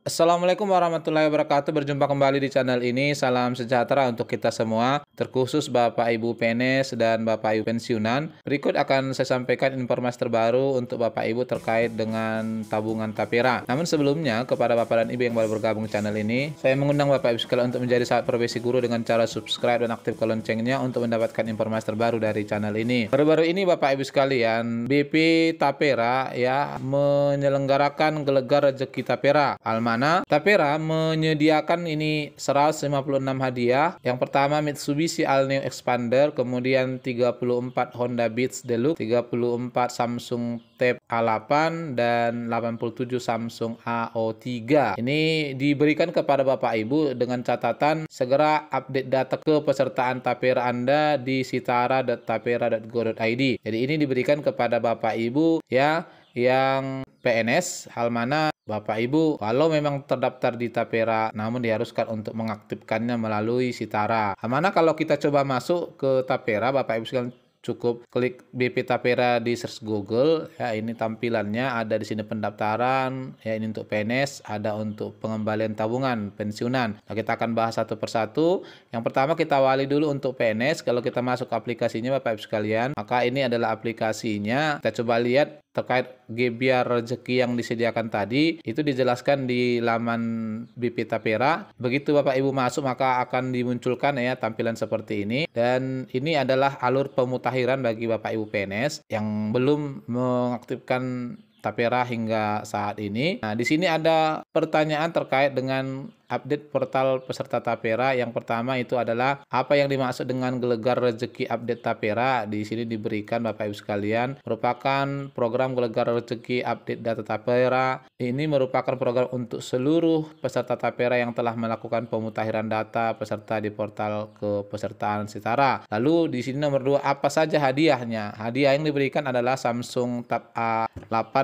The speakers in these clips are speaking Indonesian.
Assalamualaikum warahmatullahi wabarakatuh. Berjumpa kembali di channel ini. Salam sejahtera untuk kita semua, terkhusus Bapak Ibu PNS dan Bapak Ibu pensiunan. Berikut akan saya sampaikan informasi terbaru untuk Bapak Ibu terkait dengan tabungan Tapera. Namun sebelumnya, kepada Bapak dan Ibu yang baru bergabung channel ini, saya mengundang Bapak Ibu sekalian untuk menjadi sahabat profesi guru dengan cara subscribe dan aktifkan loncengnya untuk mendapatkan informasi terbaru dari channel ini. Baru-baru ini Bapak Ibu sekalian, BP Tapera ya menyelenggarakan Gelegar Rezeki Tapera. Mana Tapera menyediakan ini 156 hadiah. Yang pertama Mitsubishi All-New Expander, kemudian 34 Honda Beats Deluxe, 34 Samsung Tab A8 dan 87 Samsung AO3. Ini diberikan kepada Bapak Ibu dengan catatan segera update data kepesertaan Tapera Anda di sitara.tapera.go.id. Jadi ini diberikan kepada Bapak Ibu ya yang PNS, hal mana Bapak Ibu kalau memang terdaftar di Tapera namun diharuskan untuk mengaktifkannya melalui Sitara. Mana kalau kita coba masuk ke Tapera, Bapak Ibu sekalian cukup klik BP Tapera di search Google ya, ini tampilannya ada di sini pendaftaran ya, ini untuk PNS, ada untuk pengembalian tabungan pensiunan. Nah, kita akan bahas satu persatu. Yang pertama kita awali dulu untuk PNS. Kalau kita masuk ke aplikasinya Bapak Ibu sekalian, maka ini adalah aplikasinya. Kita coba lihat terkait Gebiar Rezeki yang disediakan tadi, itu dijelaskan di laman BP Tapera. Begitu Bapak Ibu masuk maka akan dimunculkan ya tampilan seperti ini, dan ini adalah alur pemutakhiran bagi Bapak Ibu PNS yang belum mengaktifkan Tapera hingga saat ini. Nah, di sini ada pertanyaan terkait dengan update portal peserta Tapera. Yang pertama itu adalah apa yang dimaksud dengan Gelegar Rezeki Update Tapera. Di sini diberikan Bapak Ibu sekalian merupakan program Gelegar Rezeki Update Data Tapera. Ini merupakan program untuk seluruh peserta Tapera yang telah melakukan pemutakhiran data peserta di portal kepesertaan Sitara. Lalu di sini nomor 2, apa saja hadiahnya? Hadiah yang diberikan adalah Samsung Tab A8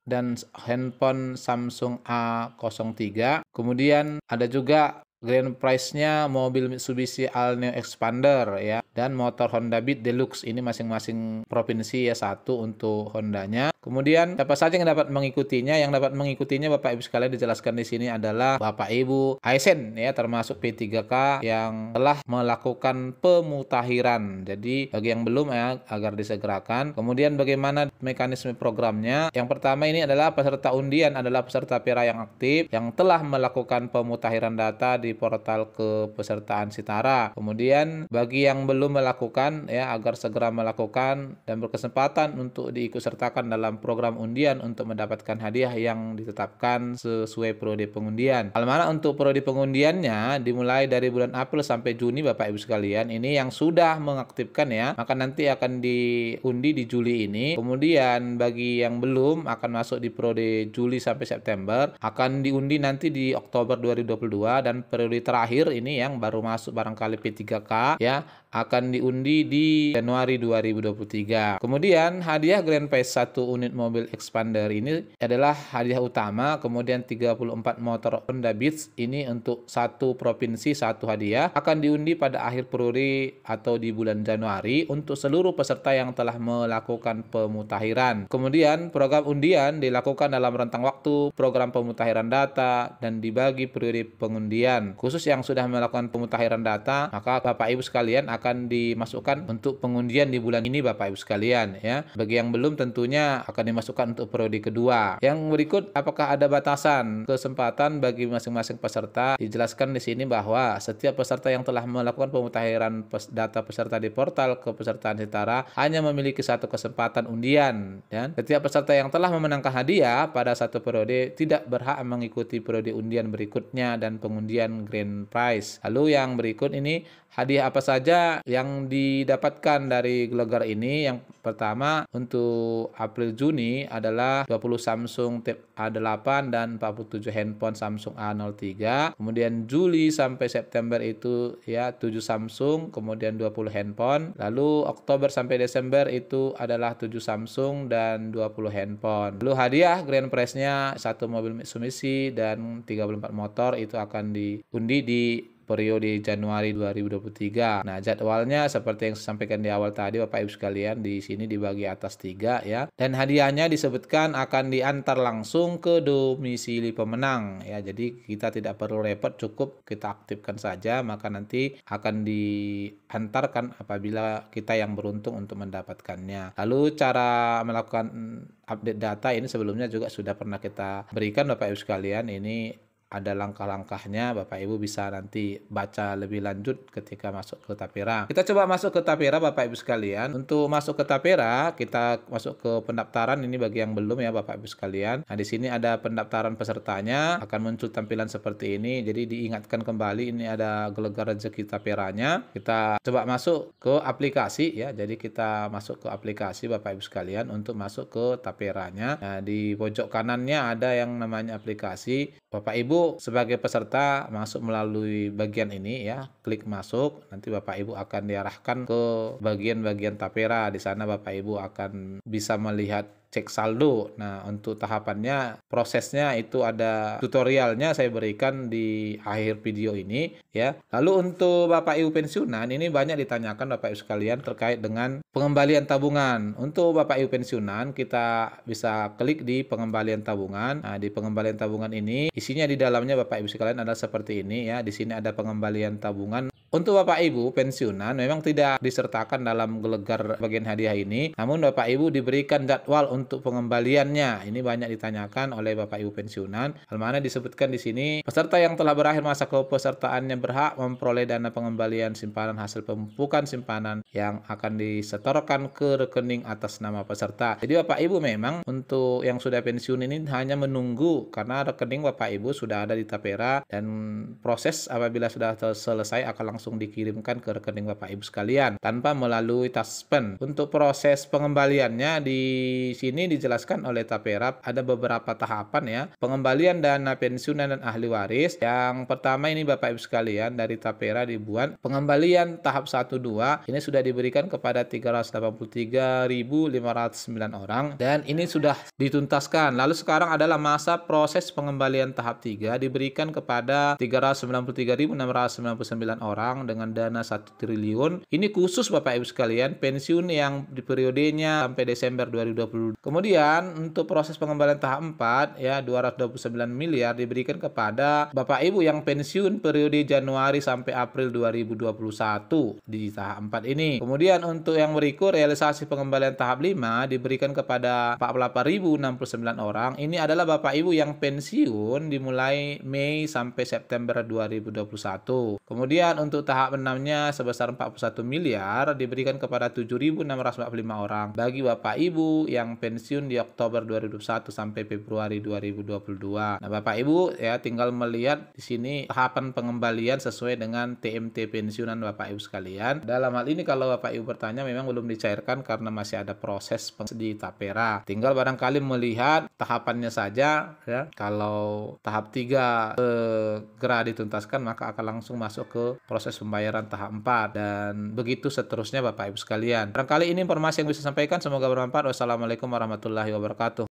dan handphone Samsung A03. Kemudian ada juga grand prize-nya mobil Mitsubishi All-New Expander ya, dan motor Honda Beat Deluxe. Ini masing-masing provinsi ya, satu untuk Hondanya. Kemudian siapa saja yang dapat mengikutinya? Yang dapat mengikutinya Bapak Ibu sekalian dijelaskan di sini adalah Bapak Ibu ASN ya, termasuk P3K yang telah melakukan pemutakhiran. Jadi bagi yang belum ya agar disegerakan. Kemudian bagaimana mekanisme programnya? Yang pertama ini adalah peserta undian adalah peserta Tapera yang aktif yang telah melakukan pemutakhiran data di portal kepesertaan Sitara. Kemudian bagi yang belum melakukan ya agar segera melakukan dan berkesempatan untuk diikutsertakan dalam program undian untuk mendapatkan hadiah yang ditetapkan sesuai periode pengundian. Hal mana untuk periode pengundiannya dimulai dari bulan April sampai Juni Bapak Ibu sekalian. Ini yang sudah mengaktifkan ya, maka nanti akan diundi di Juli ini. Kemudian bagi yang belum akan masuk di periode Juli sampai September, akan diundi nanti di Oktober 2022, dan periode terakhir ini yang baru masuk barangkali P3K ya akan diundi di Januari 2023. Kemudian hadiah Grand Prize 1 unit mobil Expander ini adalah hadiah utama. Kemudian 34 motor Honda Beats ini untuk satu provinsi satu hadiah akan diundi pada akhir periode atau di bulan Januari untuk seluruh peserta yang telah melakukan pemutakhiran. Kemudian program undian dilakukan dalam rentang waktu program pemutakhiran data dan dibagi periode pengundian. Khusus yang sudah melakukan pemutakhiran data, maka Bapak Ibu sekalian akan dimasukkan untuk pengundian di bulan ini Bapak Ibu sekalian ya. Bagi yang belum tentunya akan dimasukkan untuk periode kedua. Yang berikut, apakah ada batasan kesempatan bagi masing-masing peserta? Dijelaskan di sini bahwa setiap peserta yang telah melakukan pemutakhiran data peserta di portal kepesertaan Sitara hanya memiliki satu kesempatan undian, dan setiap peserta yang telah memenangkan hadiah pada satu periode tidak berhak mengikuti periode undian berikutnya dan pengundian grand prize. Lalu yang berikut ini, hadiah apa saja yang didapatkan dari Gelegar ini? Yang pertama untuk April Juni adalah 20 Samsung Tab A8 dan 47 handphone Samsung A03. Kemudian Juli sampai September itu ya 7 Samsung, kemudian 20 handphone. Lalu Oktober sampai Desember itu adalah 7 Samsung dan 20 handphone. Lalu hadiah grand prize-nya satu mobil Mitsubishi dan 34 motor itu akan diundi di periode Januari 2023. Nah, jadwalnya seperti yang saya sampaikan di awal tadi Bapak Ibu sekalian, di sini dibagi atas 3 ya. Dan hadiahnya disebutkan akan diantar langsung ke domisili pemenang ya. Jadi kita tidak perlu repot, cukup kita aktifkan saja, maka nanti akan diantarkan apabila kita yang beruntung untuk mendapatkannya. Lalu cara melakukan update data ini sebelumnya juga sudah pernah kita berikan Bapak Ibu sekalian. Ini ada langkah-langkahnya, Bapak Ibu bisa nanti baca lebih lanjut ketika masuk ke Tapera. Kita coba masuk ke Tapera Bapak Ibu sekalian. Untuk masuk ke Tapera, kita masuk ke pendaftaran. Ini bagi yang belum ya Bapak Ibu sekalian. Nah, di sini ada pendaftaran pesertanya, akan muncul tampilan seperti ini. Jadi diingatkan kembali, ini ada Gelegar Rezeki Taperanya. Kita coba masuk ke aplikasi ya. Jadi kita masuk ke aplikasi Bapak Ibu sekalian untuk masuk ke Taperanya. Nah, di pojok kanannya ada yang namanya aplikasi. Bapak Ibu sebagai peserta masuk melalui bagian ini ya, klik masuk, nanti Bapak Ibu akan diarahkan ke bagian-bagian Tapera. Di sana Bapak Ibu akan bisa melihat cek saldo. Nah, untuk tahapannya, prosesnya itu ada tutorialnya saya berikan di akhir video ini ya. Lalu untuk Bapak Ibu pensiunan, ini banyak ditanyakan Bapak Ibu sekalian terkait dengan pengembalian tabungan. Untuk Bapak Ibu pensiunan, kita bisa klik di pengembalian tabungan. Nah, di pengembalian tabungan ini isinya di dalamnya Bapak Ibu sekalian adalah seperti ini ya. Di sini ada pengembalian tabungan. Untuk Bapak Ibu pensiunan memang tidak disertakan dalam Gelegar bagian hadiah ini, namun Bapak Ibu diberikan jadwal untuk pengembaliannya. Ini banyak ditanyakan oleh Bapak Ibu pensiunan. Hal mana disebutkan di sini, peserta yang telah berakhir masa kepesertaannya berhak memperoleh dana pengembalian simpanan hasil pemupukan simpanan yang akan disetorkan ke rekening atas nama peserta. Jadi Bapak Ibu memang untuk yang sudah pensiun ini hanya menunggu, karena rekening Bapak Ibu sudah ada di Tapera dan proses apabila sudah selesai akan langsung dikirimkan ke rekening Bapak Ibu sekalian tanpa melalui Taspen. Untuk proses pengembaliannya di sini dijelaskan oleh Tapera ada beberapa tahapan ya. Pengembalian dana pensiunan dan ahli waris. Yang pertama ini Bapak Ibu sekalian dari Tapera dibuat pengembalian tahap 1 2 ini sudah diberikan kepada 383.509 orang dan ini sudah dituntaskan. Lalu sekarang adalah masa proses pengembalian tahap 3 diberikan kepada 393.699 orang dengan dana 1 triliun. Ini khusus Bapak Ibu sekalian pensiun yang di periodenya sampai Desember 2020. Kemudian untuk proses pengembalian tahap 4 ya 229 miliar diberikan kepada Bapak Ibu yang pensiun periode Januari sampai April 2021 di tahap 4 ini. Kemudian untuk yang berikut realisasi pengembalian tahap 5 diberikan kepada 48.069 orang. Ini adalah Bapak Ibu yang pensiun dimulai Mei sampai September 2021. Kemudian untuk tahap 6-nya sebesar 41 miliar diberikan kepada 7.645 orang bagi Bapak Ibu yang pensiun di Oktober 2021 sampai Februari 2022. Nah, Bapak Ibu ya tinggal melihat di sini tahapan pengembalian sesuai dengan TMT pensiunan Bapak Ibu sekalian. Dalam hal ini kalau Bapak Ibu bertanya memang belum dicairkan karena masih ada proses di Tapera. Tinggal barangkali melihat tahapannya saja ya. Kalau tahap 3 segera dituntaskan maka akan langsung masuk ke proses pembayaran tahap 4 dan begitu seterusnya Bapak Ibu sekalian. Barangkali ini informasi yang bisa sampaikan, semoga bermanfaat. Wassalamualaikum warahmatullahi wabarakatuh.